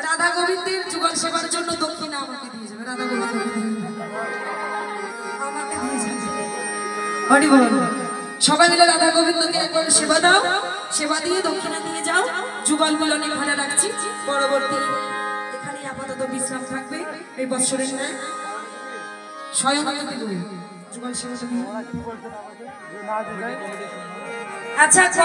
राधा गोविंदेर जुगल सेवार जन्य दक्षिणा आमाके दिए जाबे राधा गोविंद आमाके दिए जाबे हरि बोल सबाई मिले राधा गोविंदके एकबार सेवा दाओ सेवा दिए दक्षिणा दिए जाओ जुगल मिलन एखाने राखছি পরবর্তী এখানে আপাতত বিশ্রাম থাকবে এই বছরের ন্যায় স্বয়ংক্রিয় যুগল সেবা আচ্ছা